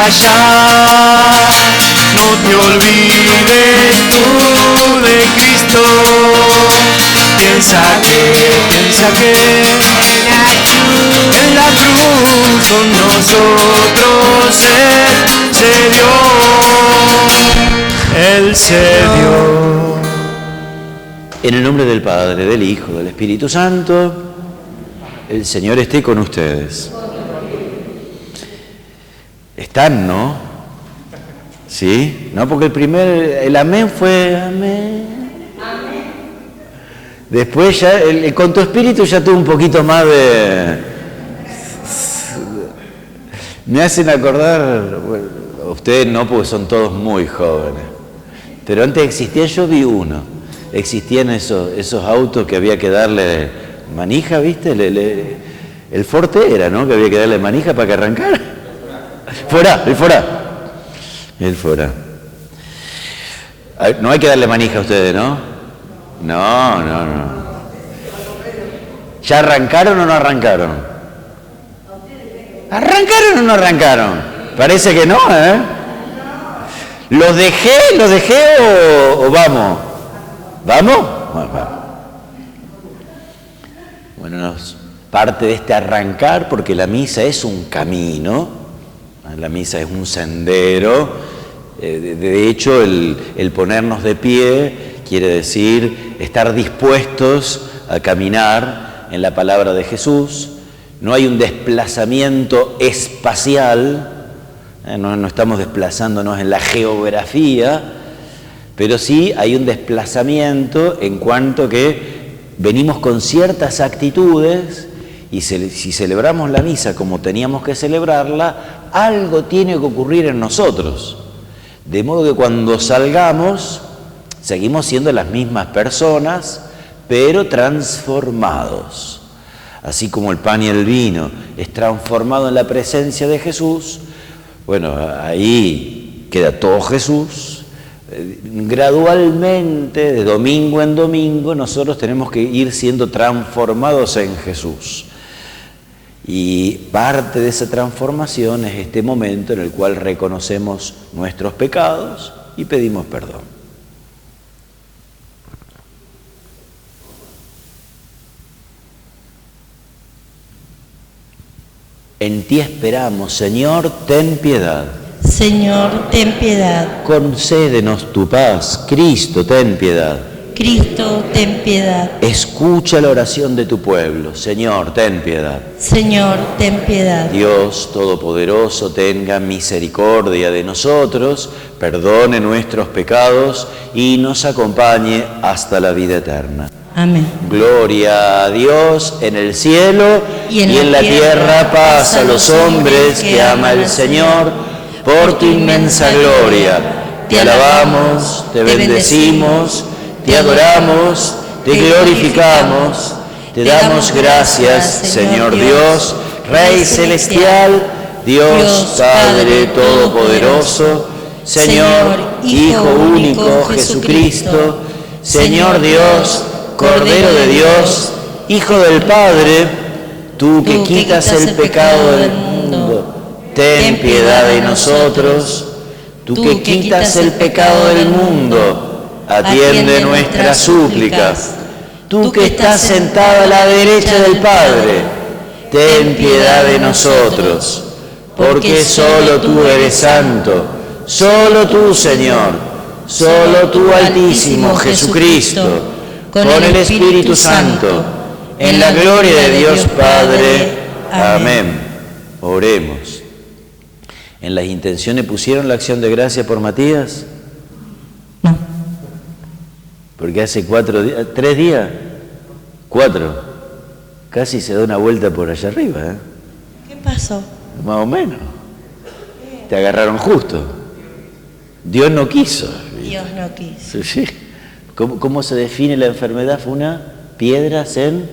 allá. No te olvides tú de Cristo. Piensa que en la cruz con nosotros Él se dio. En el nombre del Padre, del Hijo, del Espíritu Santo, el Señor esté con ustedes. Están, ¿no? ¿Sí? No, porque el amén fue amén. Después ya, con tu espíritu ya tuvo un poquito más de... Me hacen acordar, bueno, ustedes no, porque son todos muy jóvenes, pero antes existía, yo vi uno, existían esos autos que había que darle manija, ¿viste? El Forte era, ¿no? Que había que darle manija para que arrancara. El Forá. No hay que darle manija a ustedes, ¿no? No. ¿Ya arrancaron o no arrancaron? ¿Arrancaron o no arrancaron? Parece que no, ¿eh? ¿Los dejé o vamos? ¿Vamos? Bueno, parte de este arrancar, porque la misa es un camino, la misa es un sendero. De hecho, el ponernos de pie quiere decir estar dispuestos a caminar en la palabra de Jesús. No hay un desplazamiento espacial, no estamos desplazándonos en la geografía, pero sí hay un desplazamiento en cuanto que venimos con ciertas actitudes y si celebramos la misa como teníamos que celebrarla, algo tiene que ocurrir en nosotros. De modo que cuando salgamos, seguimos siendo las mismas personas, pero transformados. Así como el pan y el vino es transformado en la presencia de Jesús, bueno, ahí queda todo Jesús. Gradualmente, de domingo en domingo, nosotros tenemos que ir siendo transformados en Jesús. Y parte de esa transformación es este momento en el cual reconocemos nuestros pecados y pedimos perdón. En ti esperamos, Señor, ten piedad. Señor, ten piedad. Concédenos tu paz, Cristo, ten piedad. Cristo, ten piedad. Escucha la oración de tu pueblo, Señor, ten piedad. Señor, ten piedad. Dios Todopoderoso, tenga misericordia de nosotros, perdone nuestros pecados y nos acompañe hasta la vida eterna. Amén. Gloria a Dios en el cielo y en la tierra paz a los hombres que ama el Señor. Por tu inmensa gloria, te alabamos, te bendecimos, te adoramos, te glorificamos, te damos gracias, Señor Dios, Rey celestial, Dios Padre Todopoderoso, Señor Hijo único Jesucristo, Señor Dios, Cordero de Dios, Hijo del Padre, tú que quitas el pecado del mundo, ten piedad de nosotros. Tú que quitas el pecado del mundo, atiende nuestras súplicas. Tú que estás sentado a la derecha del Padre, ten piedad de nosotros. Porque solo tú eres santo, solo tú, Señor, solo tú, Altísimo Jesucristo, con el Espíritu Santo, en la gloria de Dios Padre. Amén. Oremos. ¿En las intenciones pusieron la acción de gracia por Matías? No. Porque hace 4 días, 3 días, 4, casi se da una vuelta por allá arriba, ¿eh? ¿Qué pasó? Más o menos. Te agarraron justo. Dios no quiso. Dios no quiso. Sí. ¿Cómo se define la enfermedad? Fue una piedras en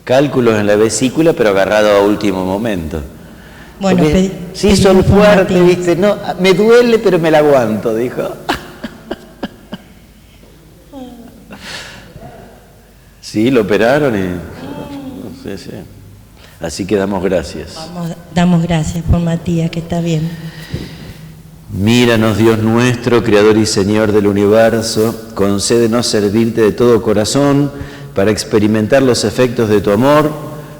cálculos en la vesícula, pero agarrado a último momento. Bueno, se hizo el fuerte, ¿viste? No, me duele, pero me la aguanto, dijo. Sí, lo operaron y... Sí. Así que damos gracias. Damos gracias por Matías, que está bien. Míranos, Dios nuestro, Creador y Señor del universo, concédenos servirte de todo corazón para experimentar los efectos de tu amor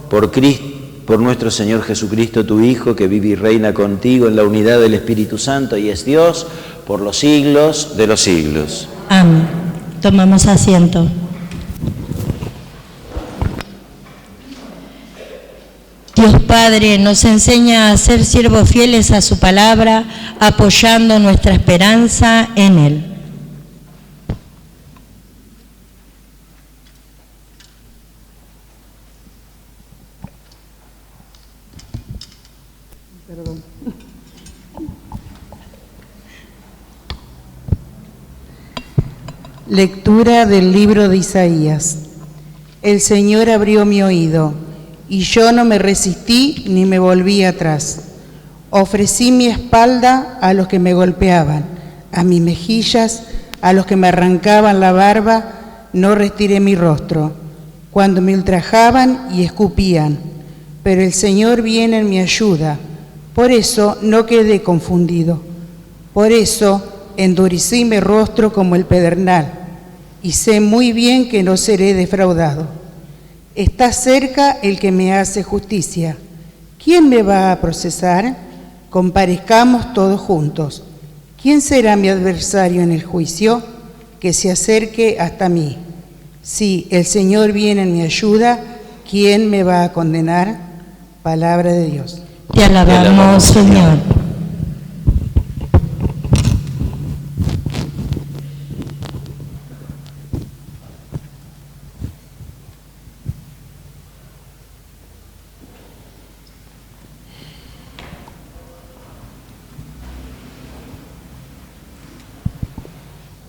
por nuestro Señor Jesucristo, tu Hijo, que vive y reina contigo en la unidad del Espíritu Santo y es Dios por los siglos de los siglos. Amén. Tomamos asiento. Dios Padre nos enseña a ser siervos fieles a su palabra, apoyando nuestra esperanza en Él. Lectura del libro de Isaías. El Señor abrió mi oído, y yo no me resistí ni me volví atrás. Ofrecí mi espalda a los que me golpeaban, a mis mejillas, a los que me arrancaban la barba, no retiré mi rostro, cuando me ultrajaban y escupían. Pero el Señor viene en mi ayuda, por eso no quedé confundido. Por eso endurecí mi rostro como el pedernal, y sé muy bien que no seré defraudado. Está cerca el que me hace justicia. ¿Quién me va a procesar? Comparezcamos todos juntos. ¿Quién será mi adversario en el juicio? Que se acerque hasta mí. Si el Señor viene en mi ayuda, ¿quién me va a condenar? Palabra de Dios. Te alabamos, Señor.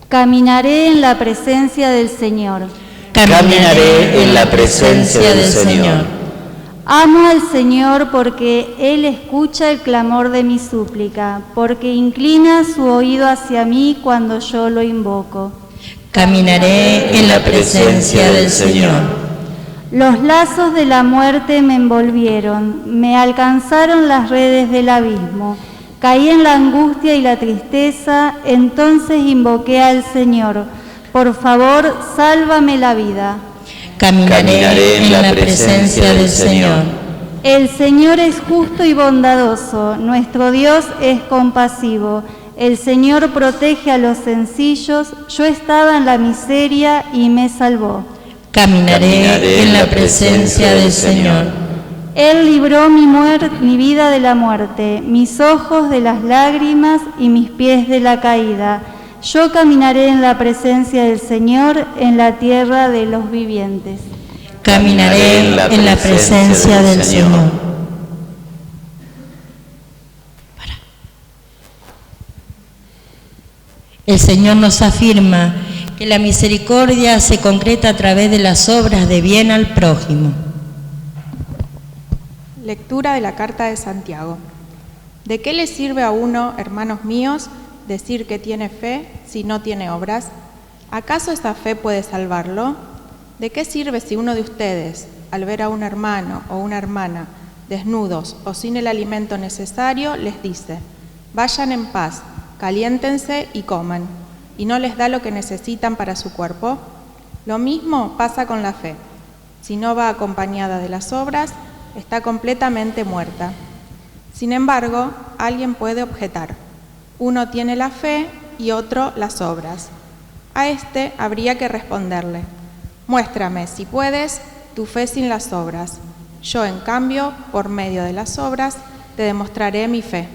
Caminaré en la presencia del Señor. Caminaré en la presencia del Señor. Amo al Señor porque Él escucha el clamor de mi súplica, porque inclina su oído hacia mí cuando yo lo invoco. Caminaré en la presencia del Señor. Los lazos de la muerte me envolvieron, me alcanzaron las redes del abismo. Caí en la angustia y la tristeza, entonces invoqué al Señor. Por favor, sálvame la vida. Caminaré en la presencia del Señor. El Señor es justo y bondadoso, nuestro Dios es compasivo. El Señor protege a los sencillos, yo estaba en la miseria y me salvó. Caminaré en la presencia del Señor. Él libró mi vida de la muerte, mis ojos de las lágrimas y mis pies de la caída. Yo caminaré en la presencia del Señor en la tierra de los vivientes. Caminaré en la presencia del Señor. El Señor nos afirma que la misericordia se concreta a través de las obras de bien al prójimo. Lectura de la carta de Santiago. ¿De qué le sirve a uno, hermanos míos, decir que tiene fe si no tiene obras? ¿Acaso esa fe puede salvarlo? ¿De qué sirve si uno de ustedes, al ver a un hermano o una hermana desnudos o sin el alimento necesario, les dice: vayan en paz, caliéntense y coman, y no les da lo que necesitan para su cuerpo? Lo mismo pasa con la fe. Si no va acompañada de las obras, está completamente muerta. Sin embargo, alguien puede objetar: uno tiene la fe y otro las obras. A este habría que responderle: muéstrame, si puedes, tu fe sin las obras. Yo, en cambio, por medio de las obras, te demostraré mi fe.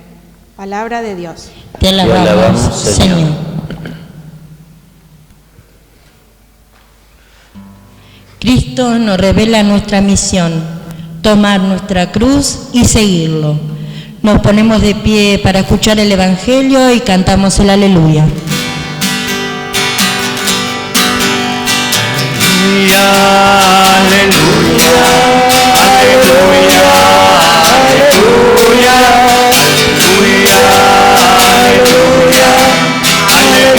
Palabra de Dios. Te alabamos, Señor. Cristo nos revela nuestra misión: tomar nuestra cruz y seguirlo. Nos ponemos de pie para escuchar el Evangelio y cantamos el Aleluya. Aleluya, aleluya, aleluya, aleluya, aleluya,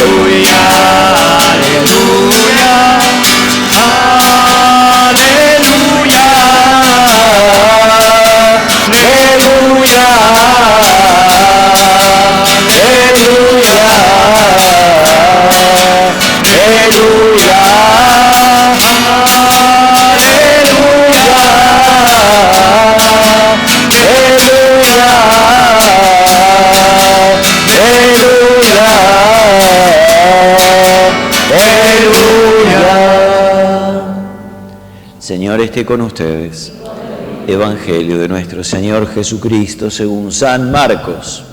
aleluya, aleluya. esté con ustedes. Evangelio de nuestro Señor Jesucristo según San Marcos.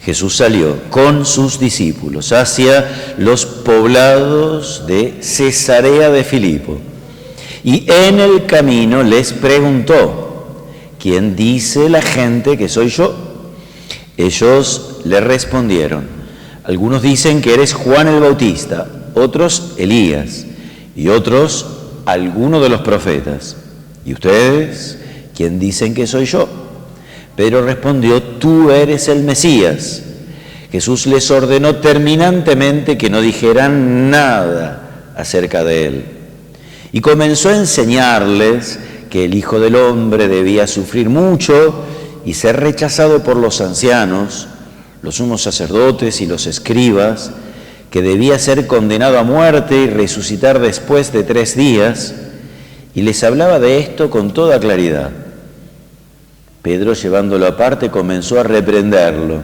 Jesús salió con sus discípulos hacia los poblados de Cesarea de Filipo y en el camino les preguntó: ¿quién dice la gente que soy yo? Ellos le respondieron: algunos dicen que eres Juan el Bautista, otros Elías y otros alguno de los profetas. ¿Y ustedes quién dicen que soy yo? Pedro respondió: tú eres el Mesías. Jesús les ordenó terminantemente que no dijeran nada acerca de él. Y comenzó a enseñarles que el Hijo del Hombre debía sufrir mucho y ser rechazado por los ancianos, los sumos sacerdotes y los escribas, que debía ser condenado a muerte y resucitar después de 3 días, y les hablaba de esto con toda claridad. Pedro, llevándolo aparte, comenzó a reprenderlo,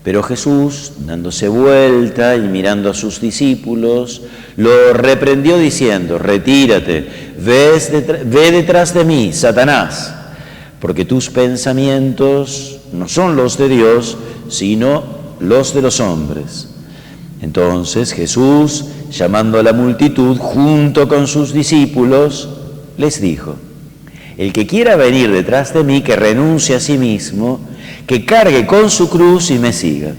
pero Jesús, dándose vuelta y mirando a sus discípulos, lo reprendió diciendo: retírate, ve detrás de mí, Satanás, porque tus pensamientos no son los de Dios, sino los de los hombres. Entonces Jesús, llamando a la multitud junto con sus discípulos, les dijo: el que quiera venir detrás de mí, que renuncie a sí mismo, que cargue con su cruz y me siga.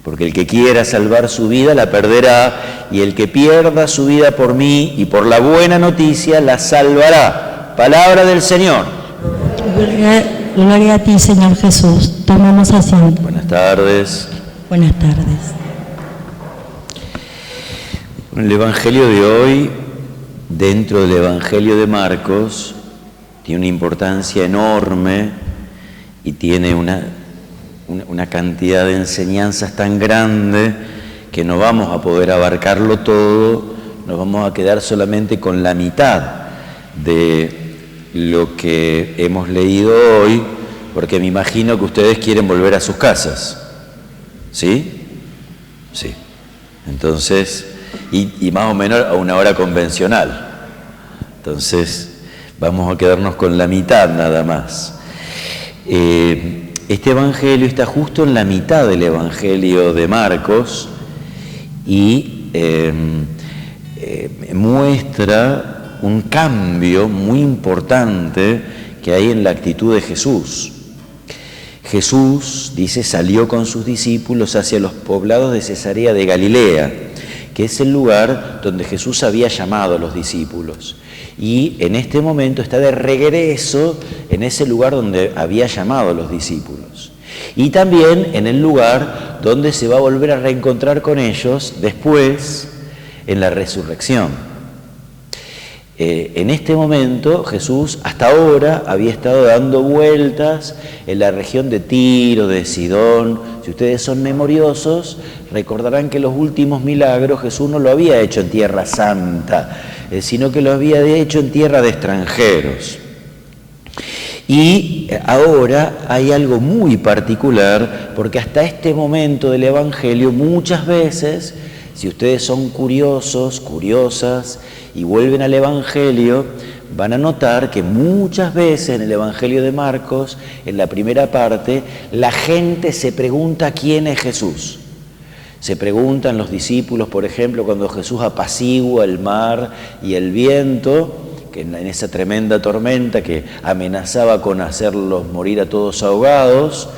Porque el que quiera salvar su vida la perderá, y el que pierda su vida por mí y por la buena noticia la salvará. Palabra del Señor. Gloria a ti, Señor Jesús. Tomamos asiento. Buenas tardes. Buenas tardes. El Evangelio de hoy, dentro del Evangelio de Marcos, tiene una importancia enorme y tiene una cantidad de enseñanzas tan grande que no vamos a poder abarcarlo todo, nos vamos a quedar solamente con la mitad de lo que hemos leído hoy, porque me imagino que ustedes quieren volver a sus casas. ¿Sí? Sí. Entonces, y más o menos a una hora convencional. Entonces, vamos a quedarnos con la mitad nada más. Este Evangelio está justo en la mitad del Evangelio de Marcos y muestra un cambio muy importante que hay en la actitud de Jesús. Jesús, dice, salió con sus discípulos hacia los poblados de Cesarea de Galilea, que es el lugar donde Jesús había llamado a los discípulos. Y en este momento está de regreso en ese lugar donde había llamado a los discípulos. Y también en el lugar donde se va a volver a reencontrar con ellos después en la resurrección. En este momento Jesús hasta ahora había estado dando vueltas en la región de Tiro, de Sidón. Si ustedes son memoriosos, recordarán que los últimos milagros Jesús no lo había hecho en Tierra Santa, sino que lo había hecho en tierra de extranjeros. Y ahora hay algo muy particular, porque hasta este momento del Evangelio muchas veces, si ustedes son curiosos, curiosas, y vuelven al Evangelio, van a notar que muchas veces en el Evangelio de Marcos, en la primera parte, la gente se pregunta quién es Jesús. Se preguntan los discípulos, por ejemplo, cuando Jesús apacigua el mar y el viento, que en esa tremenda tormenta que amenazaba con hacerlos morir a todos ahogados,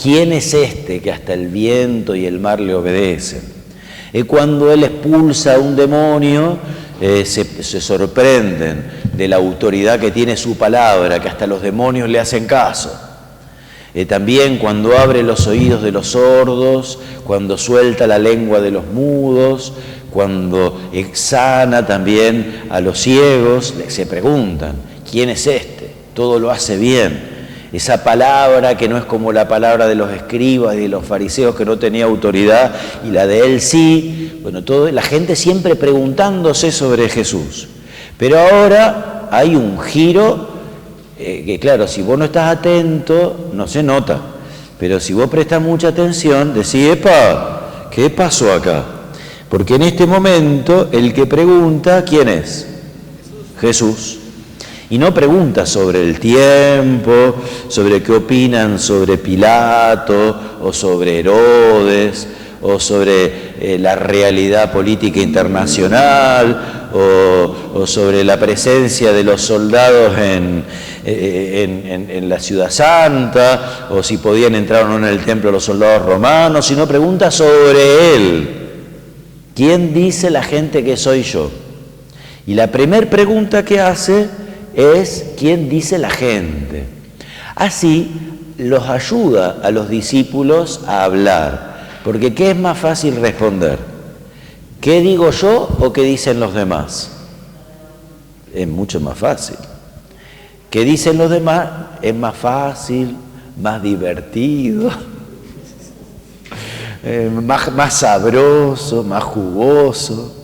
¿quién es este que hasta el viento y el mar le obedecen? Cuando Él expulsa a un demonio, se sorprenden de la autoridad que tiene su palabra, que hasta los demonios le hacen caso. También cuando abre los oídos de los sordos, cuando suelta la lengua de los mudos, cuando sana también a los ciegos, se preguntan, ¿quién es este? Todo lo hace bien. Esa palabra que no es como la palabra de los escribas y de los fariseos, que no tenía autoridad, y la de él sí. Bueno, la gente siempre preguntándose sobre Jesús. Pero ahora hay un giro que, claro, si vos no estás atento, no se nota. Pero si vos prestás mucha atención, decís: ¡epa! ¿Qué pasó acá? Porque en este momento el que pregunta, ¿quién es? Jesús. Y no pregunta sobre el tiempo, sobre qué opinan sobre Pilato o sobre Herodes o sobre la realidad política internacional o sobre la presencia de los soldados en la Ciudad Santa o si podían entrar o no en el templo los soldados romanos, sino pregunta sobre él. ¿Quién dice la gente que soy yo? Y la primera pregunta que hace es ¿quién dice la gente? Así los ayuda a los discípulos a hablar, porque ¿qué es más fácil responder? ¿Qué digo yo o qué dicen los demás? Es mucho más fácil. ¿Qué dicen los demás? Es más fácil, más divertido, más sabroso, más jugoso.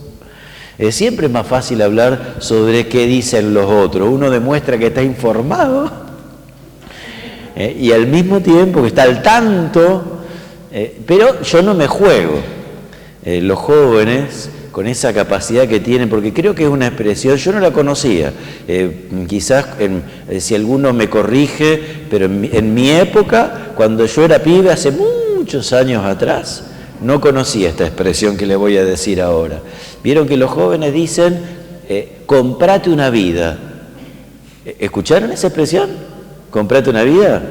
Siempre es más fácil hablar sobre qué dicen los otros. Uno demuestra que está informado y al mismo tiempo que está al tanto, pero yo no me juego. Los jóvenes, con esa capacidad que tienen, porque creo que es una expresión, yo no la conocía, quizás si alguno me corrige, pero en mi época, cuando yo era pibe, hace muchos años atrás, no conocía esta expresión que le voy a decir ahora. Vieron que los jóvenes dicen, comprate una vida. ¿Escucharon esa expresión? ¿Comprate una vida?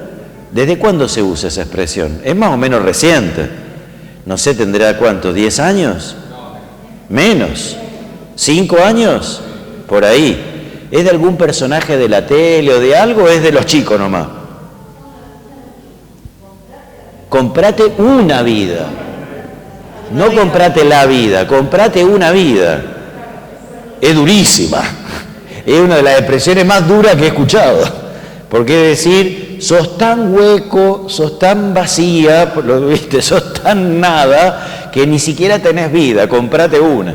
¿Desde cuándo se usa esa expresión? Es más o menos reciente. No sé, ¿tendrá cuánto? ¿10 años? Menos. ¿5 años? Por ahí. ¿Es de algún personaje de la tele o de algo o es de los chicos nomás? Comprate una vida. No comprate la vida, comprate una vida. Es durísima. Es una de las expresiones más duras que he escuchado. Porque es decir, sos tan hueco, sos tan vacía, lo viste, sos tan nada, que ni siquiera tenés vida, comprate una.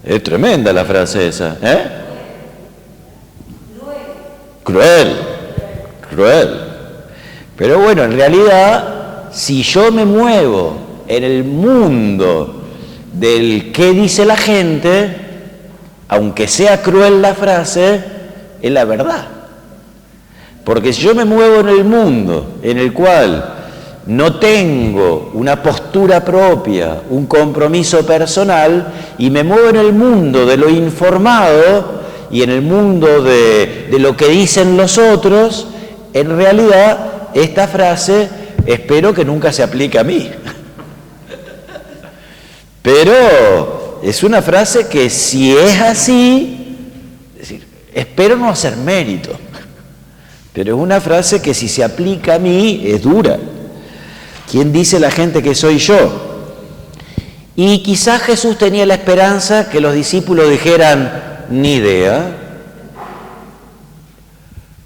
Es tremenda la frase esa, ¿eh? Cruel, cruel. Pero bueno, en realidad, si yo me muevo en el mundo del qué dice la gente, aunque sea cruel la frase, es la verdad. Porque si yo me muevo en el mundo en el cual no tengo una postura propia, un compromiso personal, y me muevo en el mundo de lo informado y en el mundo de lo que dicen los otros, en realidad esta frase espero que nunca se aplique a mí. Pero es una frase que si es así, es decir, espero no hacer mérito, pero es una frase que si se aplica a mí es dura. ¿Quién dice la gente que soy yo? Y quizás Jesús tenía la esperanza que los discípulos dijeran, ni idea,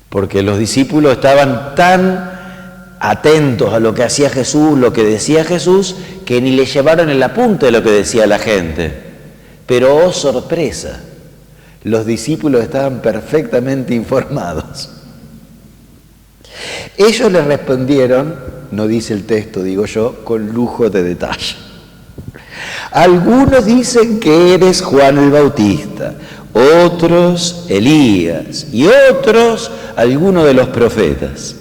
porque los discípulos estaban tan atentos a lo que hacía Jesús, lo que decía Jesús, que ni le llevaron el apunte de lo que decía la gente. Pero, oh sorpresa, los discípulos estaban perfectamente informados. Ellos le respondieron, no dice el texto, digo yo, con lujo de detalle. Algunos dicen que eres Juan el Bautista, otros Elías y otros alguno de los profetas.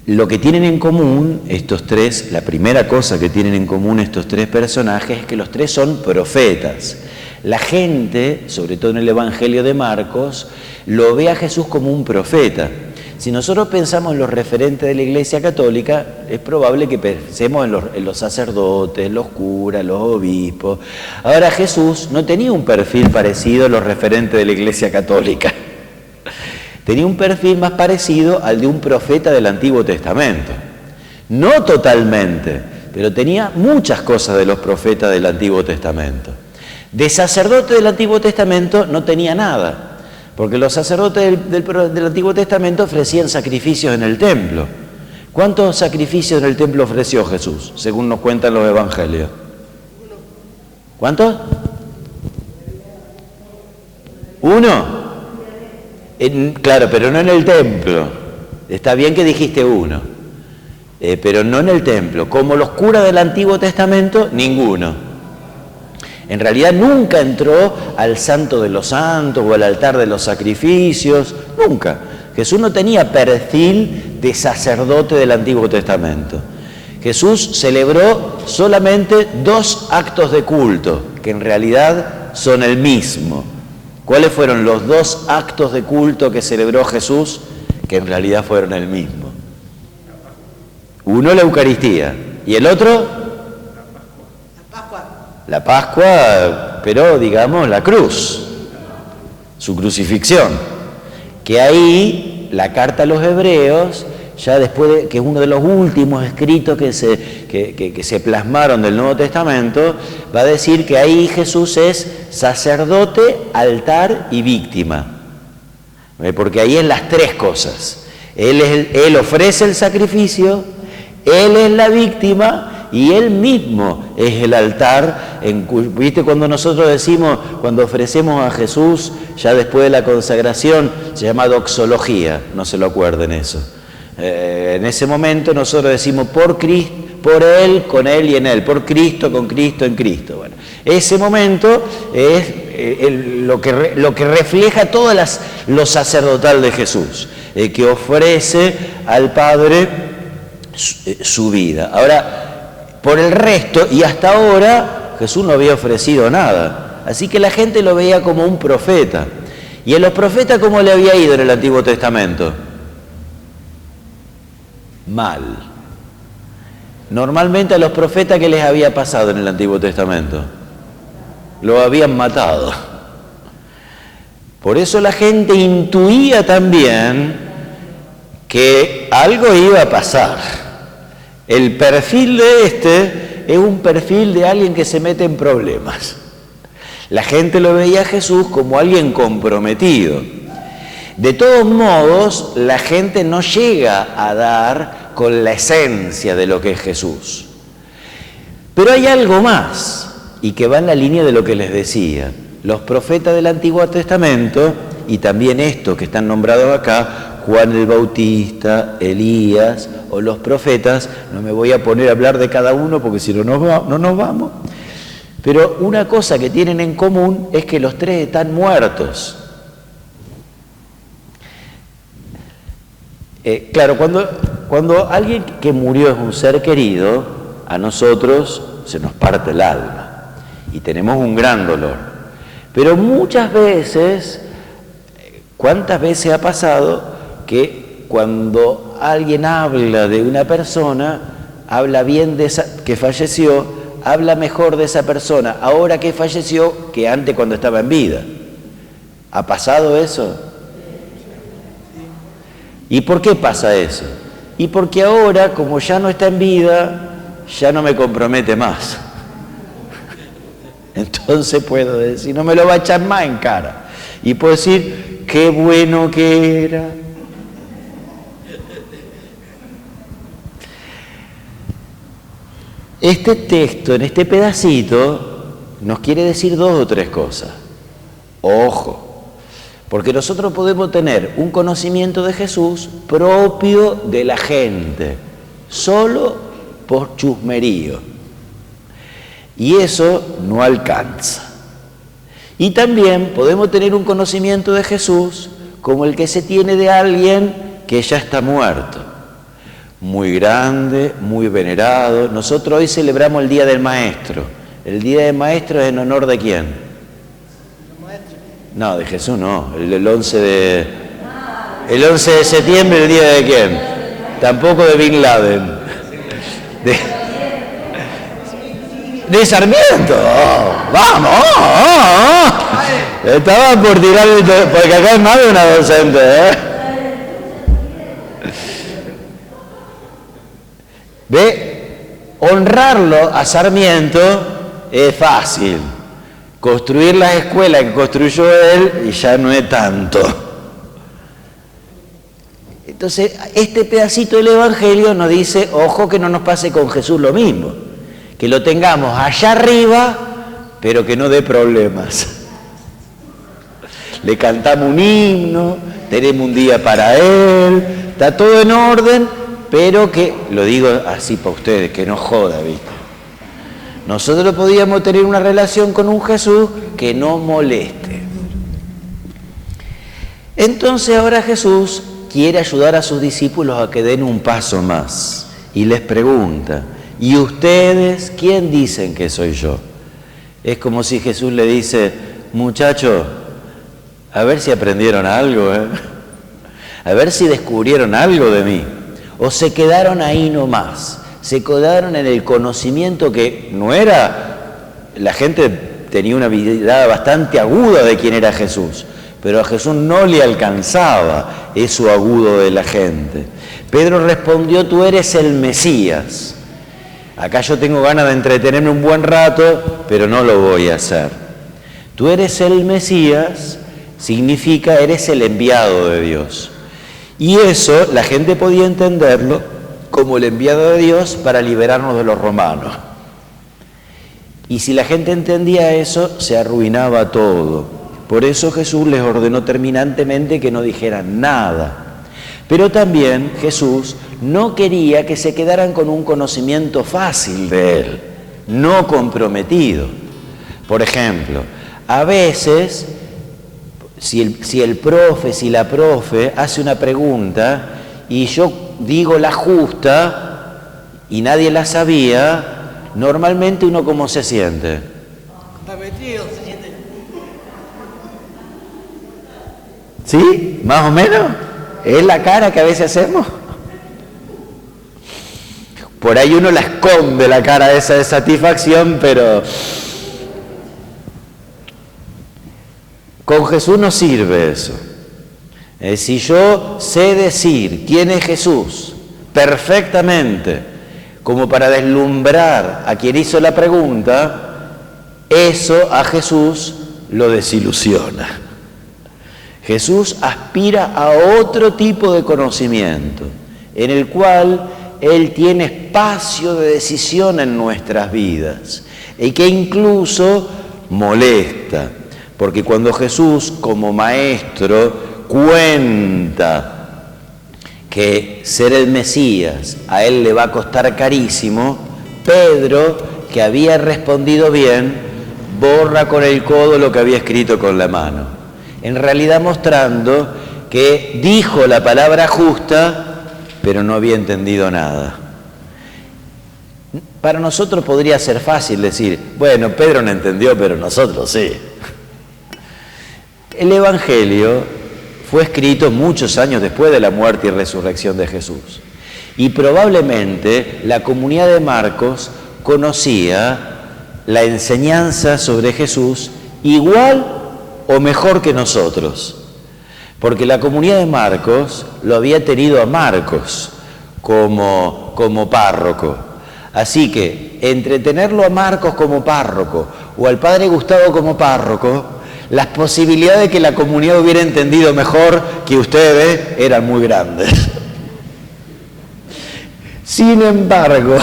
Lo que tienen en común estos tres, la primera cosa que tienen en común estos tres personajes es que los tres son profetas. La gente, sobre todo en el Evangelio de Marcos, lo ve a Jesús como un profeta. Si nosotros pensamos en los referentes de la Iglesia Católica, es probable que pensemos en los sacerdotes, los curas, los obispos. Ahora Jesús no tenía un perfil parecido a los referentes de la Iglesia Católica. Tenía un perfil más parecido al de un profeta del Antiguo Testamento. No totalmente, pero tenía muchas cosas de los profetas del Antiguo Testamento. De sacerdote del Antiguo Testamento no tenía nada, porque los sacerdotes del Antiguo Testamento ofrecían sacrificios en el templo. ¿Cuántos sacrificios en el templo ofreció Jesús, según nos cuentan los evangelios? ¿Cuántos? ¿Uno? Claro, pero no en el templo. Está bien que dijiste uno, pero no en el templo. Como los curas del Antiguo Testamento, ninguno. En realidad nunca entró al Santo de los Santos o al altar de los sacrificios, nunca. Jesús no tenía perfil de sacerdote del Antiguo Testamento. Jesús celebró solamente 2 actos de culto, que en realidad son el mismo. ¿Cuáles fueron los 2 actos de culto que celebró Jesús? Que en realidad fueron el mismo. Uno, la Eucaristía, y el otro, la Pascua, pero digamos la cruz, su crucifixión. Que ahí, la carta a los Hebreos, ya después de que es uno de los últimos escritos que se plasmaron del Nuevo Testamento, va a decir que ahí Jesús es sacerdote, altar y víctima. Porque ahí es las 3 cosas. Él ofrece el sacrificio, Él es la víctima y Él mismo es el altar. ¿Viste cuando nosotros decimos, cuando ofrecemos a Jesús, ya después de la consagración, se llama doxología, no se lo acuerden eso. En ese momento nosotros decimos por Cristo, por Él, con Él y en Él, por Cristo, con Cristo, en Cristo. Bueno, ese momento es lo que refleja todo lo sacerdotal de Jesús, que ofrece al Padre su vida. Ahora, por el resto, y hasta ahora, Jesús no había ofrecido nada. Así que la gente lo veía como un profeta. ¿Y a los profetas cómo le había ido en el Antiguo Testamento? Mal. Normalmente a los profetas, ¿qué les había pasado en el Antiguo Testamento? Lo habían matado. Por eso la gente intuía también que algo iba a pasar. El perfil de este es un perfil de alguien que se mete en problemas. La gente lo veía a Jesús como alguien comprometido. De todos modos, la gente no llega a dar con la esencia de lo que es Jesús. Pero hay algo más, y que va en la línea de lo que les decía. Los profetas del Antiguo Testamento, y también estos que están nombrados acá, Juan el Bautista, Elías o los profetas, no me voy a poner a hablar de cada uno porque si no nos vamos, pero una cosa que tienen en común es que los 3 están muertos. Claro, cuando alguien que murió es un ser querido, a nosotros se nos parte el alma y tenemos un gran dolor. Pero muchas veces, ¿cuántas veces ha pasado que cuando alguien habla de una persona, habla bien de esa que falleció, habla mejor de esa persona ahora que falleció que antes cuando estaba en vida? ¿Ha pasado eso? ¿Y por qué pasa eso? Y porque ahora, como ya no está en vida, ya no me compromete más. Entonces puedo decir, no me lo va a echar más en cara. Y puedo decir, qué bueno que era. Este texto, en este pedacito, nos quiere decir 2 o 3 cosas. Ojo. Porque nosotros podemos tener un conocimiento de Jesús propio de la gente, solo por chusmerío. Y eso no alcanza. Y también podemos tener un conocimiento de Jesús como el que se tiene de alguien que ya está muerto. Muy grande, muy venerado. Nosotros hoy celebramos el Día del Maestro. ¿El Día del Maestro es en honor de quién? No, de Jesús no, el 11 de septiembre, ¿el día de quién? Tampoco de Bin Laden. De Sarmiento. Oh, vamos. Estaba por tirar porque acá es más de una docente, ¿Ve? Honrarlo a Sarmiento es fácil. Construir las escuelas que construyó él y ya no es tanto. Entonces, este pedacito del Evangelio nos dice, ojo que no nos pase con Jesús lo mismo, que lo tengamos allá arriba, pero que no dé problemas. Le cantamos un himno, tenemos un día para él, está todo en orden, pero que, lo digo así para ustedes, que no joda, ¿viste? Nosotros podíamos tener una relación con un Jesús que no moleste. Entonces ahora Jesús quiere ayudar a sus discípulos a que den un paso más y les pregunta, ¿y ustedes quién dicen que soy yo? Es como si Jesús le dice, muchachos, a ver si aprendieron algo, a ver si descubrieron algo de mí, o se quedaron ahí nomás, se quedaron en el conocimiento que no era, la gente tenía una mirada bastante aguda de quién era Jesús, pero a Jesús no le alcanzaba eso agudo de la gente. Pedro respondió, tú eres el Mesías. Acá yo tengo ganas de entretenerme un buen rato, pero no lo voy a hacer. Tú eres el Mesías, significa eres el enviado de Dios. Y eso la gente podía entenderlo como el enviado de Dios para liberarnos de los romanos. Y si la gente entendía eso, se arruinaba todo. Por eso Jesús les ordenó terminantemente que no dijeran nada. Pero también Jesús no quería que se quedaran con un conocimiento fácil de Él, no comprometido. Por ejemplo, a veces, si la profe hace una pregunta y yo digo la justa y nadie la sabía, normalmente uno ¿cómo se siente? Está metido, se siente. ¿Sí? ¿Más o menos? ¿Es la cara que a veces hacemos? Por ahí uno la esconde la cara esa de satisfacción, pero con Jesús no sirve eso. Si yo sé decir quién es Jesús perfectamente, como para deslumbrar a quien hizo la pregunta, eso a Jesús lo desilusiona. Jesús aspira a otro tipo de conocimiento, en el cual Él tiene espacio de decisión en nuestras vidas y que incluso molesta, porque cuando Jesús como maestro cuenta que ser el Mesías a Él le va a costar carísimo, Pedro, que había respondido bien, borra con el codo lo que había escrito con la mano. En realidad mostrando que dijo la palabra justa, pero no había entendido nada. Para nosotros podría ser fácil decir, bueno, Pedro no entendió, pero nosotros sí. El Evangelio fue escrito muchos años después de la muerte y resurrección de Jesús. Y probablemente la comunidad de Marcos conocía la enseñanza sobre Jesús igual o mejor que nosotros, porque la comunidad de Marcos lo había tenido a Marcos como párroco. Así que, entre tenerlo a Marcos como párroco o al padre Gustavo como párroco, las posibilidades de que la comunidad hubiera entendido mejor que ustedes eran muy grandes. Sin embargo,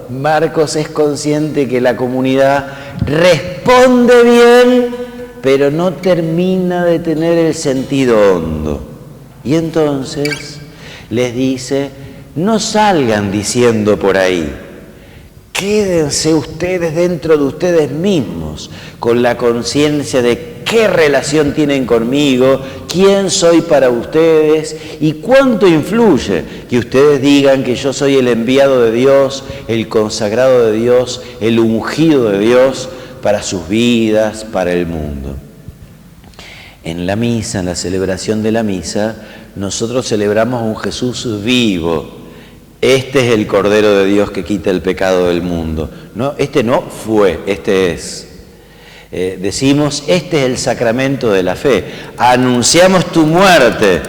Marcos es consciente que la comunidad responde bien, pero no termina de tener el sentido hondo. Y entonces les dice, no salgan diciendo por ahí, quédense ustedes dentro de ustedes mismos, con la conciencia de qué relación tienen conmigo, quién soy para ustedes y cuánto influye que ustedes digan que yo soy el enviado de Dios, el consagrado de Dios, el ungido de Dios para sus vidas, para el mundo. En la misa, en la celebración de la misa, nosotros celebramos un Jesús vivo. Este es el Cordero de Dios que quita el pecado del mundo. No, este no fue, este es. Decimos, este es el sacramento de la fe. Anunciamos tu muerte,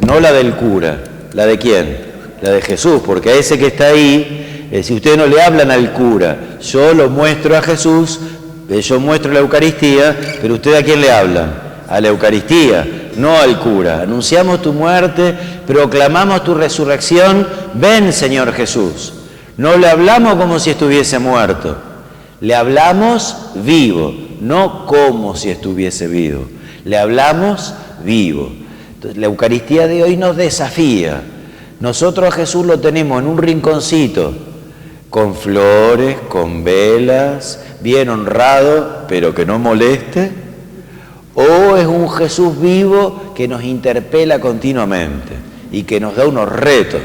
no la del cura. ¿La de quién? La de Jesús, porque a ese que está ahí, si ustedes no le hablan al cura, yo lo muestro a Jesús, yo muestro la Eucaristía, pero ustedes ¿a quién le hablan? A la Eucaristía, no al cura. Anunciamos tu muerte, proclamamos tu resurrección, ven Señor Jesús. No le hablamos como si estuviese muerto, le hablamos vivo, no como si estuviese vivo, le hablamos vivo. Entonces, la Eucaristía de hoy nos desafía. Nosotros a Jesús lo tenemos en un rinconcito, con flores, con velas, bien honrado, pero que no moleste? ¿O es un Jesús vivo que nos interpela continuamente y que nos da unos retos?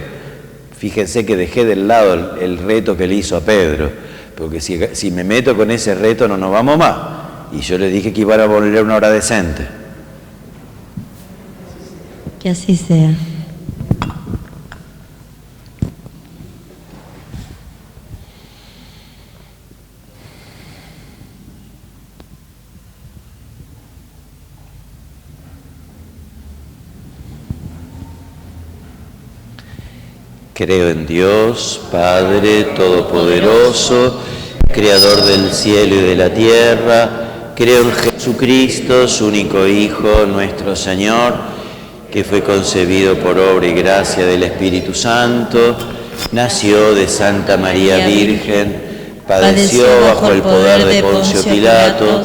Fíjense que dejé del lado el reto que le hizo a Pedro, porque si me meto con ese reto no nos vamos más. Y yo le dije que iban a poner una hora decente. Que así sea. Creo en Dios, Padre Todopoderoso, Creador del cielo y de la tierra. Creo en Jesucristo, su único Hijo, nuestro Señor, que fue concebido por obra y gracia del Espíritu Santo, nació de Santa María Virgen, padeció bajo el poder de Poncio Pilato,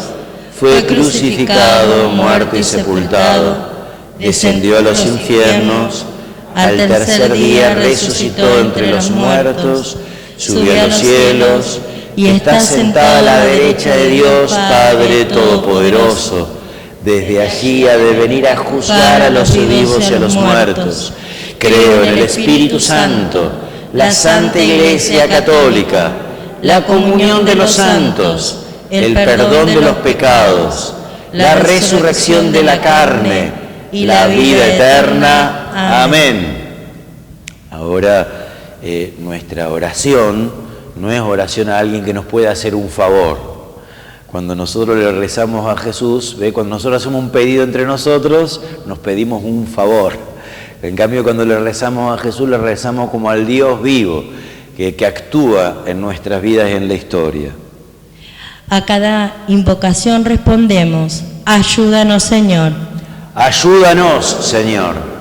fue crucificado, muerto y sepultado, descendió a los infiernos. Al tercer día resucitó entre los muertos, subió a los cielos y está sentado a la derecha de Dios Padre Todopoderoso. Desde allí ha de venir a juzgar a los vivos y a los muertos. Creo en el Espíritu Santo, la Santa Iglesia Católica, la comunión de los santos, el perdón de los pecados, la resurrección de la carne y la vida eterna. Amén. Ahora, nuestra oración no es oración a alguien que nos pueda hacer un favor. Cuando nosotros le rezamos a Jesús, cuando nosotros hacemos un pedido entre nosotros, nos pedimos un favor. En cambio, cuando le rezamos a Jesús, le rezamos como al Dios vivo, que actúa en nuestras vidas y en la historia. A cada invocación respondemos: ayúdanos, Señor. Ayúdanos, Señor.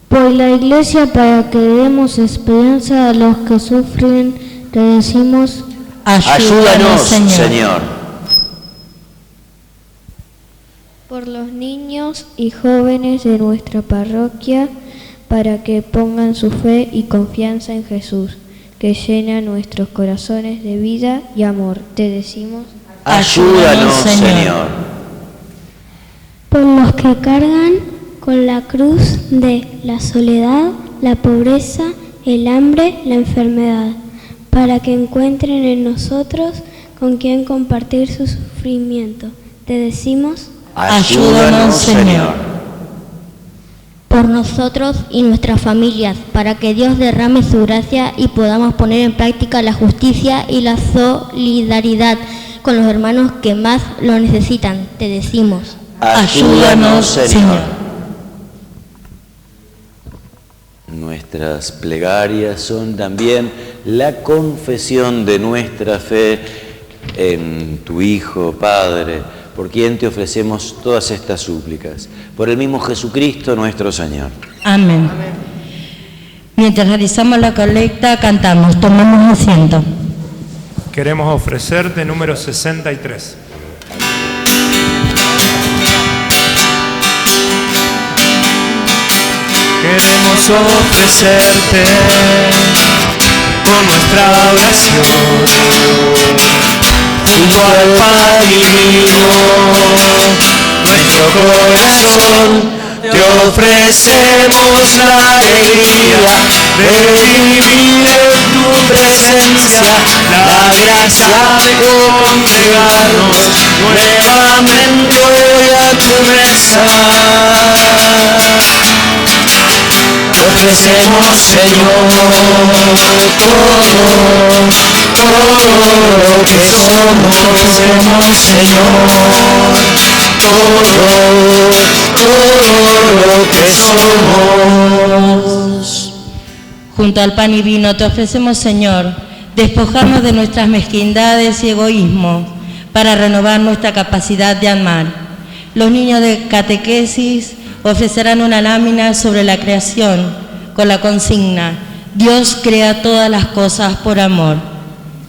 Por la Iglesia, para que demos esperanza a los que sufren, te decimos: ayúdanos, Señor. Por los niños y jóvenes de nuestra parroquia, para que pongan su fe y confianza en Jesús, que llena nuestros corazones de vida y amor, te decimos: ayúdanos, Señor. Por los que cargan con la cruz de la soledad, la pobreza, el hambre, la enfermedad, para que encuentren en nosotros con quien compartir su sufrimiento. Te decimos: ayúdanos, Señor. Por nosotros y nuestras familias, para que Dios derrame su gracia y podamos poner en práctica la justicia y la solidaridad con los hermanos que más lo necesitan. Te decimos: ayúdanos, Señor. Nuestras plegarias son también la confesión de nuestra fe en tu Hijo, Padre, por quien te ofrecemos todas estas súplicas. Por el mismo Jesucristo nuestro Señor. Amén. Mientras realizamos la colecta, cantamos. Tomamos asiento. Queremos ofrecerte número 63. Queremos ofrecerte con nuestra oración, junto al pan y vino, nuestro corazón, te ofrecemos la alegría de vivir en tu presencia, la gracia de congregarnos nuevamente hoy a tu mesa. Te ofrecemos, Señor, todo lo que somos. Te ofrecemos, Señor, todo lo que somos. Junto al pan y vino te ofrecemos, Señor, despojarnos de nuestras mezquindades y egoísmo para renovar nuestra capacidad de amar. Los niños de catequesis ofrecerán una lámina sobre la creación con la consigna: Dios crea todas las cosas por amor,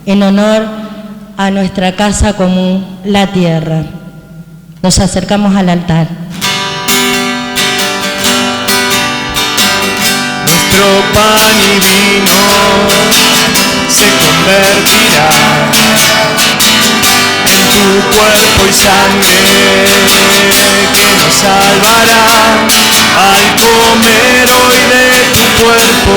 en honor a nuestra casa común, la tierra. Nos acercamos al altar. Nuestro pan y vino se convertirá en tu cuerpo y sangre que nos salvará. Al comer hoy de tu cuerpo,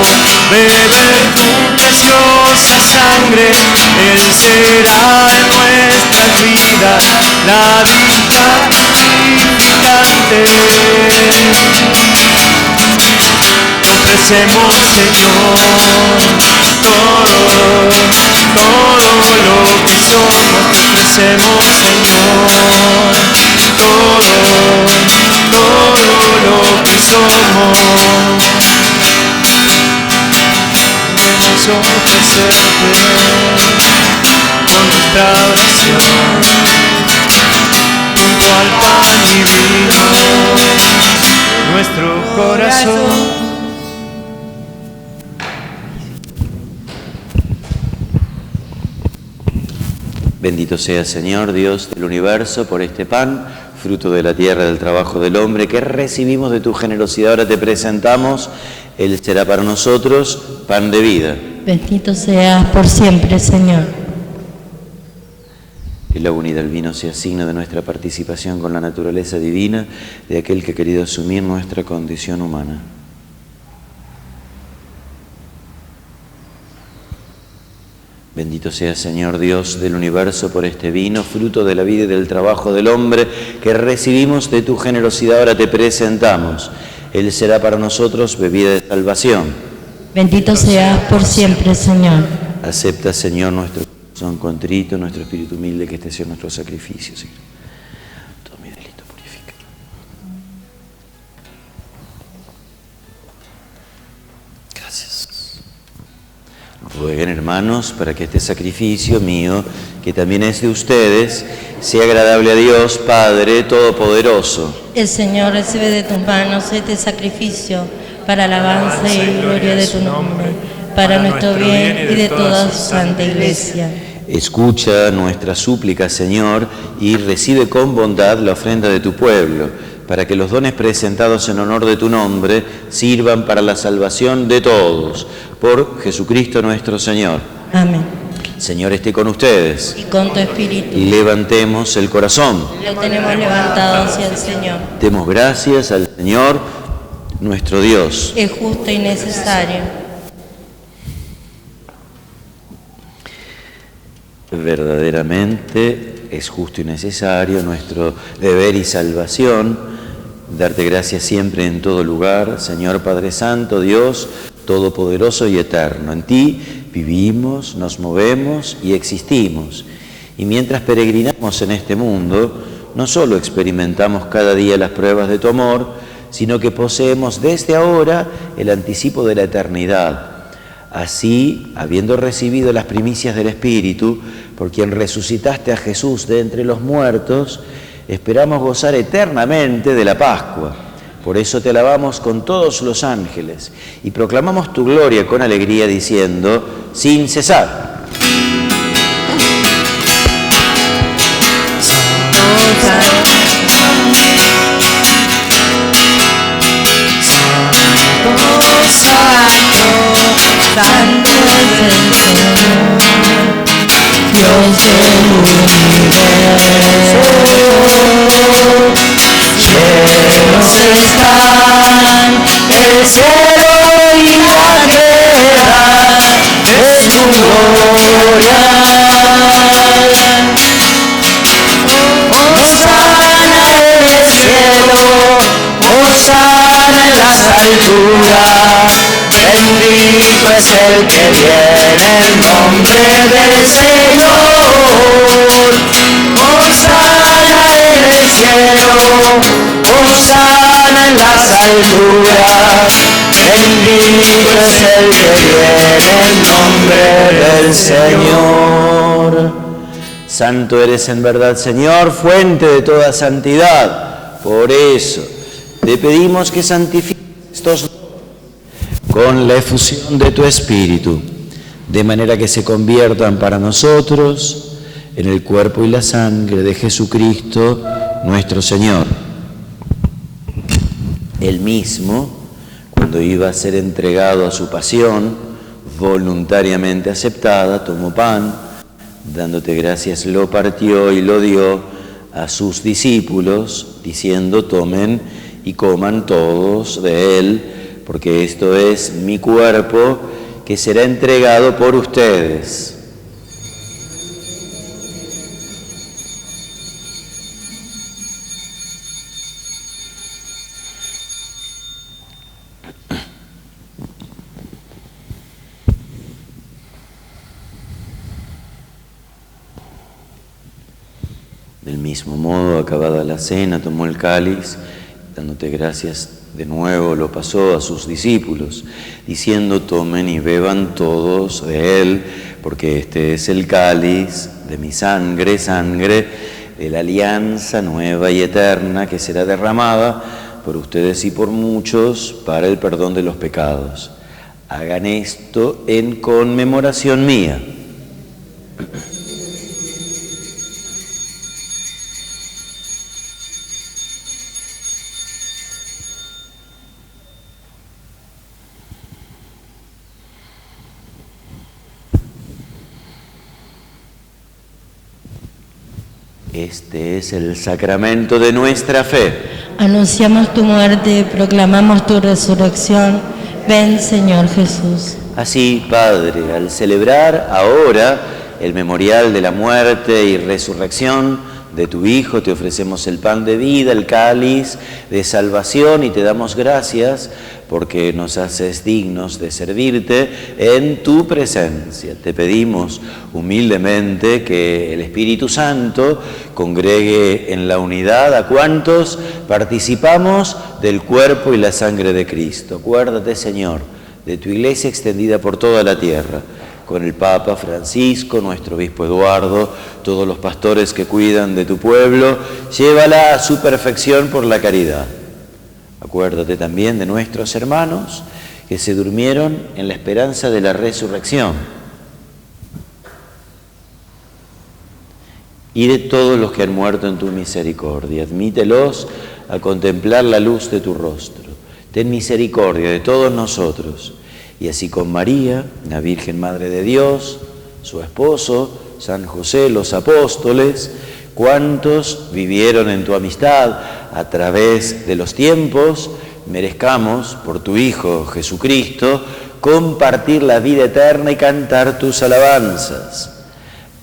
beber tu preciosa sangre, Él será en nuestras vidas la vivificante. Ofrecemos, Señor, todo lo que somos. Te ofrecemos, Señor, todo lo que somos. Queremos ofrecerte con nuestra oración, junto al pan y vino, nuestro corazón. Bendito sea, Señor, Dios del universo, por este pan, fruto de la tierra, del trabajo del hombre, que recibimos de tu generosidad. Ahora te presentamos, Él será para nosotros pan de vida. Bendito seas por siempre, Señor. El agua unida al vino sea signo de nuestra participación con la naturaleza divina de aquel que ha querido asumir nuestra condición humana. Bendito sea, Señor Dios del universo, por este vino, fruto de la vida y del trabajo del hombre, que recibimos de tu generosidad. Ahora te presentamos. Él será para nosotros bebida de salvación. Bendito seas por siempre, Señor. Acepta, Señor, nuestro corazón contrito, nuestro espíritu humilde, que este sea nuestro sacrificio, Señor. Todo mi delito purifica. Gracias. Rueguen, hermanos, para que este sacrificio mío, que también es de ustedes, sea agradable a Dios, Padre Todopoderoso. El Señor recibe de tus manos este sacrificio para alabanza y gloria de tu nombre, para nuestro bien y de toda su santa Iglesia. Escucha nuestra súplica, Señor, y recibe con bondad la ofrenda de tu pueblo, para que los dones presentados en honor de tu nombre sirvan para la salvación de todos. Por Jesucristo nuestro Señor. Amén. Señor, esté con ustedes. Y con tu espíritu. Levantemos el corazón. Lo tenemos levantado hacia el Señor. Demos gracias al Señor, nuestro Dios. Es justo y necesario. Verdaderamente es justo y necesario, nuestro deber y salvación, darte gracias siempre en todo lugar, Señor Padre Santo, Dios Todopoderoso y Eterno. En ti vivimos, nos movemos y existimos. Y mientras peregrinamos en este mundo, no solo experimentamos cada día las pruebas de tu amor, sino que poseemos desde ahora el anticipo de la eternidad. Así, habiendo recibido las primicias del Espíritu, por quien resucitaste a Jesús de entre los muertos, esperamos gozar eternamente de la Pascua. Por eso te alabamos con todos los ángeles y proclamamos tu gloria con alegría, diciendo, sin cesar: Santo es el Señor, Dios del universo. Llenos están el cielo y la tierra de su gloria. Hosana en el cielo, hosana en las alturas. Bendito es el que viene en nombre del Señor. Hosana en el cielo, hosana en las alturas. Bendito es el que viene en nombre del Señor. Santo eres en verdad, Señor, fuente de toda santidad. Por eso te pedimos que santifiques estos con la efusión de tu Espíritu, de manera que se conviertan para nosotros en el cuerpo y la sangre de Jesucristo, nuestro Señor. Él mismo, cuando iba a ser entregado a su pasión, voluntariamente aceptada, tomó pan, dándote gracias, lo partió y lo dio a sus discípulos, diciendo: tomen y coman todos de él, porque esto es mi cuerpo, que será entregado por ustedes. Del mismo modo, acabada la cena, tomó el cáliz, dándote gracias de nuevo, lo pasó a sus discípulos, diciendo: tomen y beban todos de él, porque este es el cáliz de mi sangre, sangre de la alianza nueva y eterna, que será derramada por ustedes y por muchos para el perdón de los pecados. Hagan esto en conmemoración mía. Este es el sacramento de nuestra fe. Anunciamos tu muerte, proclamamos tu resurrección. Ven, Señor Jesús. Así, Padre, al celebrar ahora el memorial de la muerte y resurrección de tu Hijo, te ofrecemos el pan de vida, el cáliz de salvación, y te damos gracias porque nos haces dignos de servirte en tu presencia. Te pedimos humildemente que el Espíritu Santo congregue en la unidad a cuantos participamos del cuerpo y la sangre de Cristo. Acuérdate, Señor, de tu Iglesia extendida por toda la tierra, con el Papa Francisco, nuestro obispo Eduardo, todos los pastores que cuidan de tu pueblo, llévala a su perfección por la caridad. Acuérdate también de nuestros hermanos que se durmieron en la esperanza de la resurrección, y de todos los que han muerto en tu misericordia. Admítelos a contemplar la luz de tu rostro. Ten misericordia de todos nosotros, y así con María, la Virgen Madre de Dios, su esposo, San José, los apóstoles, cuantos vivieron en tu amistad a través de los tiempos, merezcamos, por tu Hijo Jesucristo, compartir la vida eterna y cantar tus alabanzas.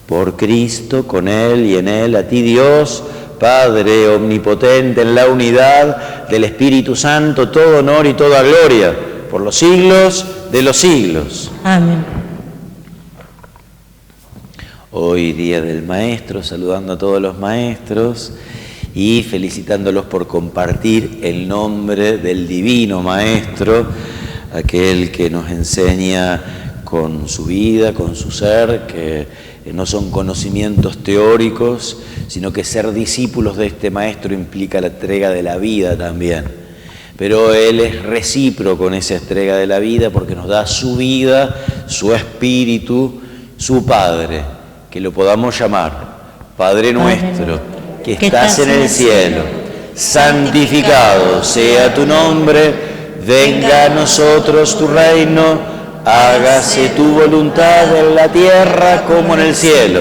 Por Cristo, con Él y en Él, a ti Dios, Padre omnipotente, en la unidad del Espíritu Santo, todo honor y toda gloria, por los siglos de los siglos. Amén. Hoy, Día del Maestro, saludando a todos los maestros y felicitándolos por compartir el nombre del Divino Maestro, aquel que nos enseña con su vida, con su ser, que no son conocimientos teóricos, sino que ser discípulos de este Maestro implica la entrega de la vida también. Pero Él es recíproco con esa entrega de la vida porque nos da su vida, su espíritu, su Padre, que lo podamos llamar Padre nuestro, que estás en el cielo, santificado sea tu nombre, venga a nosotros tu reino, hágase tu voluntad en la tierra como en el cielo.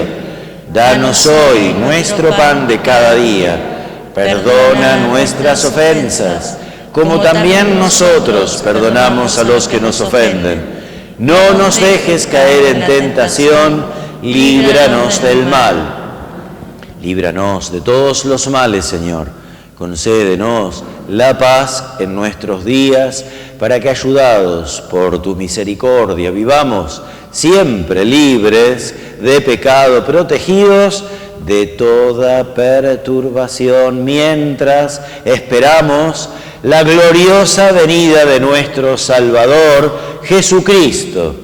Danos hoy nuestro pan de cada día, perdona nuestras ofensas, como también nosotros perdonamos a los que nos ofenden. No nos dejes caer en tentación, líbranos del mal. Líbranos de todos los males, Señor. Concédenos la paz en nuestros días, para que, ayudados por tu misericordia, vivamos siempre libres de pecado, protegidos de toda perturbación, mientras esperamos la gloriosa venida de nuestro Salvador, Jesucristo.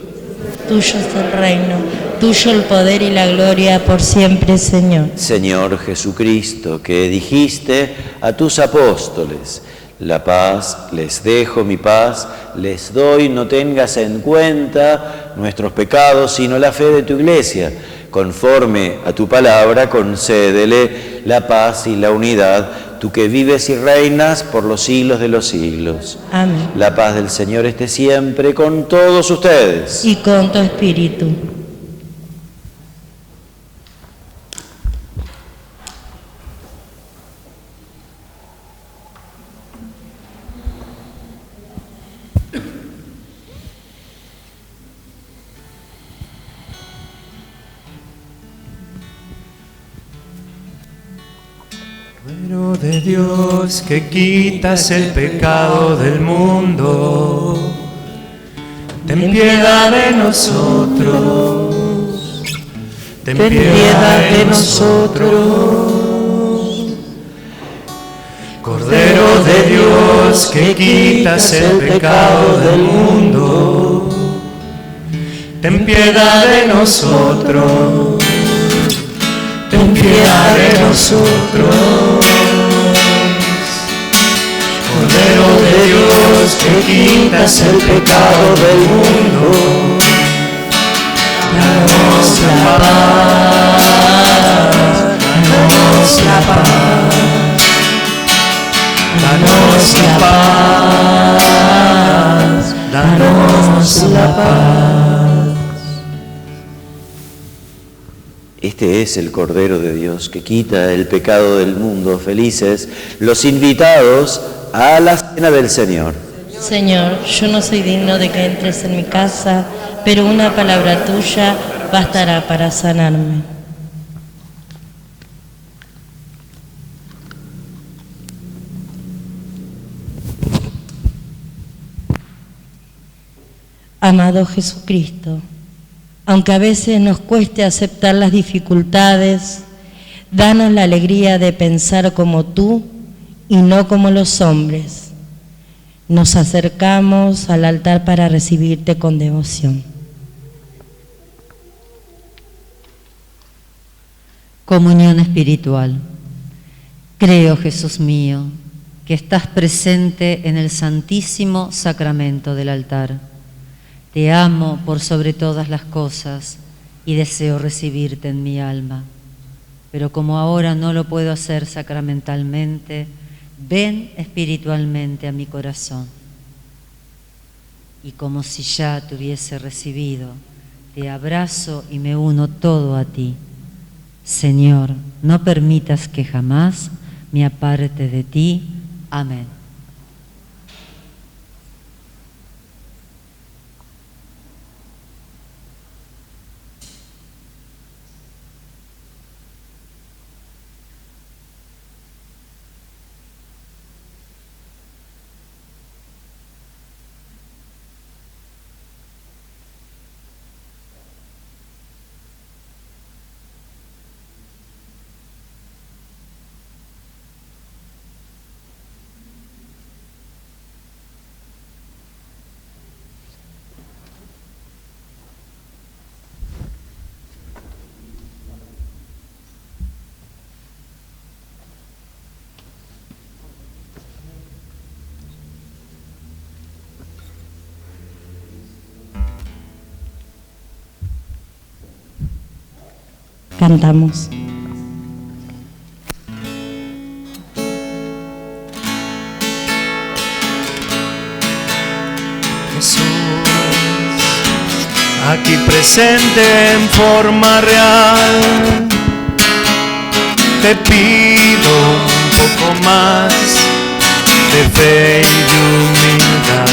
Tuyo es el reino, tuyo el poder y la gloria por siempre, Señor. Señor Jesucristo, que dijiste a tus apóstoles: la paz les dejo, mi paz les doy, no tengas en cuenta nuestros pecados, sino la fe de tu Iglesia. Conforme a tu palabra, concédele la paz y la unidad tú que vives y reinas por los siglos de los siglos. Amén. La paz del Señor esté siempre con todos ustedes. Y con tu espíritu. Cordero de Dios, que quitas el pecado del mundo, ten piedad de nosotros, ten piedad de nosotros. Cordero de Dios, que quitas el pecado del mundo, ten piedad de nosotros, ten piedad de nosotros. Cordero de Dios, que quitas el pecado del mundo, danos la paz, danos la paz, danos la paz, danos la paz. Este es el Cordero de Dios que quita el pecado del mundo. Felices los invitados a la cena del Señor. Señor, yo no soy digno de que entres en mi casa, pero una palabra tuya bastará para sanarme. Amado Jesucristo, aunque a veces nos cueste aceptar las dificultades, danos la alegría de pensar como tú y no como los hombres. Nos acercamos al altar para recibirte con devoción. Comunión espiritual. Creo, Jesús mío, que estás presente en el santísimo sacramento del altar. Te amo por sobre todas las cosas y deseo recibirte en mi alma. Pero como ahora no lo puedo hacer sacramentalmente, ven espiritualmente a mi corazón. Y como si ya te hubiese recibido, te abrazo y me uno todo a ti. Señor, no permitas que jamás me aparte de ti. Amén. Cantamos. Jesús, aquí presente en forma real, te pido un poco más de fe y de humildad.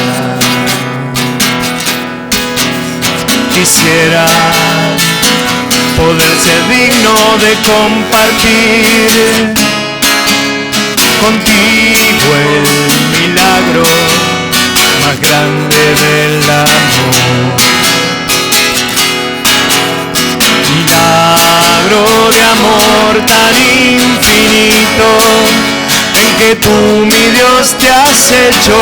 Quisiera poder ser digno de compartir contigo el milagro más grande del amor. Milagro de amor tan infinito, en que tú, mi Dios, te has hecho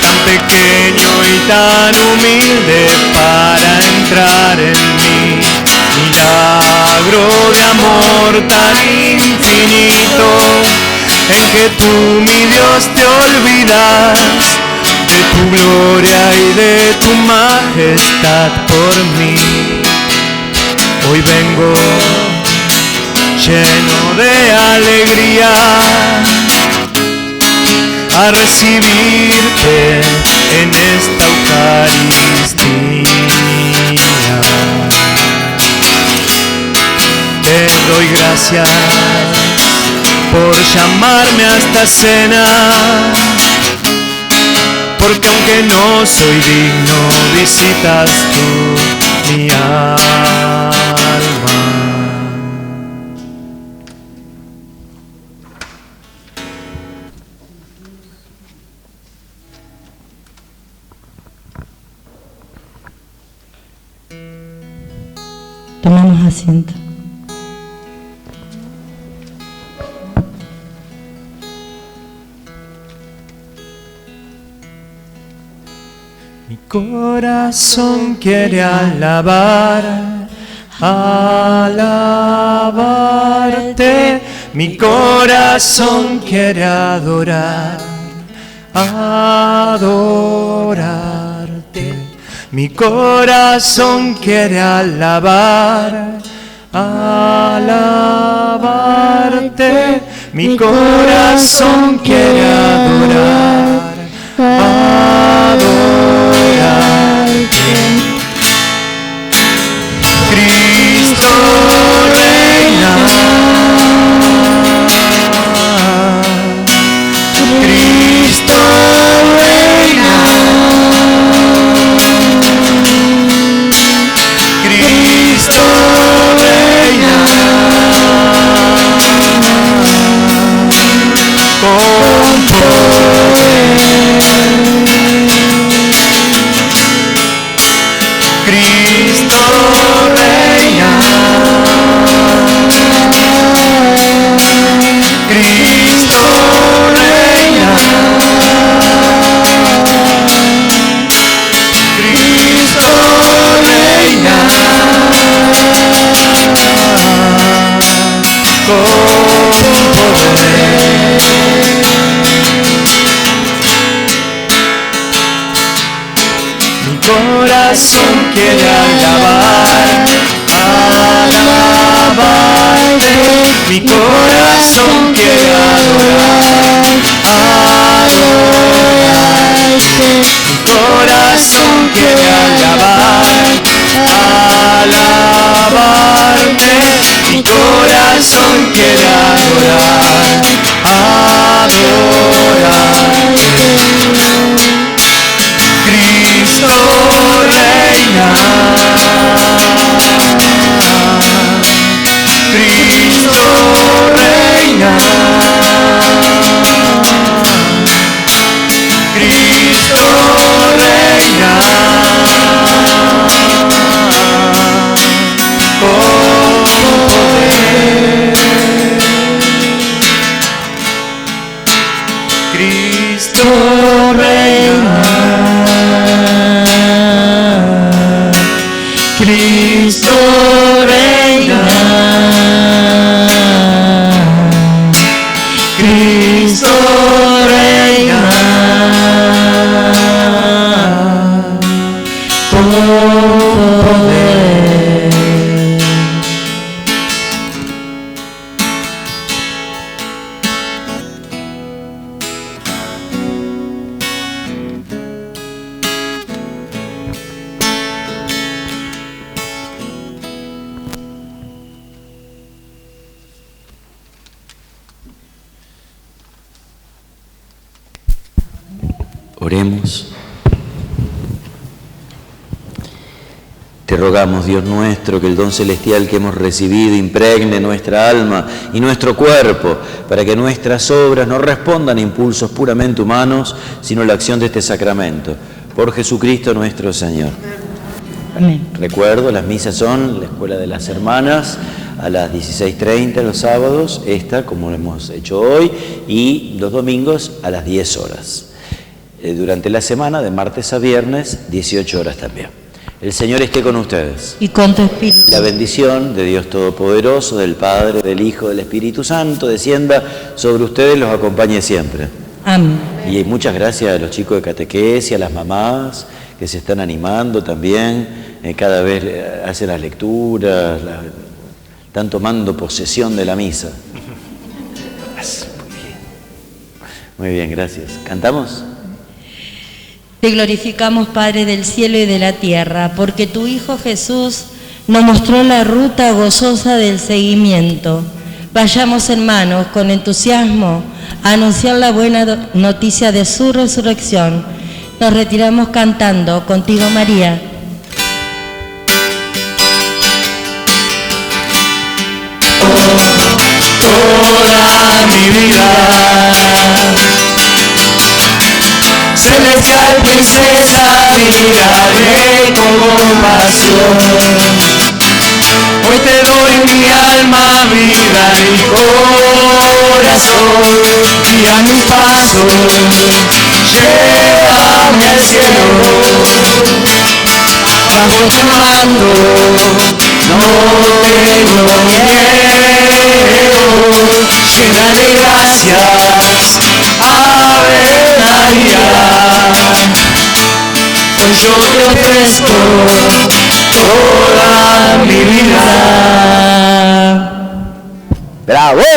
tan pequeño y tan humilde para entrar en mí. Milagro de amor tan infinito, en que tú, mi Dios, te olvidas de tu gloria y de tu majestad por mí. Hoy vengo lleno de alegría a recibirte en esta Eucaristía. Te doy gracias por llamarme a esta cena, porque aunque no soy digno, visitas tú mi alma. Tomamos asiento. Mi corazón quiere alabarte, mi corazón quiere adorarte, mi corazón quiere alabarte, mi corazón quiere adorarte. Cristo reina, Cristo reina, Cristo reina, con poder. Cristo reina, Cristo reina, Cristo reina, con poder. Mi corazón quiere alabarte, mi corazón quiere adorarte, mi corazón quiere alabarte, mi corazón quiere adorarte. Cristo reina, Cristo reina, Cristo reina, con poder. Cristo reina, Cristo reina, Cristo reina, con poder. Oremos. Te rogamos, Dios nuestro, que el don celestial que hemos recibido impregne nuestra alma y nuestro cuerpo, para que nuestras obras no respondan a impulsos puramente humanos, sino a la acción de este sacramento. Por Jesucristo nuestro Señor. Amén. Recuerdo, las misas son la Escuela de las Hermanas a las 16:30 los sábados, esta como lo hemos hecho hoy, y los domingos a las 10 horas. Durante la semana, de martes a viernes, 18 horas también. El Señor esté con ustedes. Y con tu espíritu. La bendición de Dios Todopoderoso, del Padre, del Hijo, del Espíritu Santo, descienda sobre ustedes y los acompañe siempre. Amén. Y muchas gracias a los chicos de catequesis, a las mamás que se están animando también, cada vez hacen las lecturas, Están tomando posesión de la misa. Muy bien, gracias. ¿Cantamos? Te glorificamos, Padre del cielo y de la tierra, porque tu Hijo Jesús nos mostró la ruta gozosa del seguimiento. Vayamos, hermanos, con entusiasmo a anunciar la buena noticia de su resurrección. Nos retiramos cantando Contigo, María. Toda mi vida, celestial princesa, miraré con compasión. Hoy te doy mi alma, vida y corazón, guía mis pasos, llévame al cielo. Bajo tu mando no tengo miedo, llena de gracias, Ave María. Hoy yo te ofrezco toda mi vida. ¡Bravo!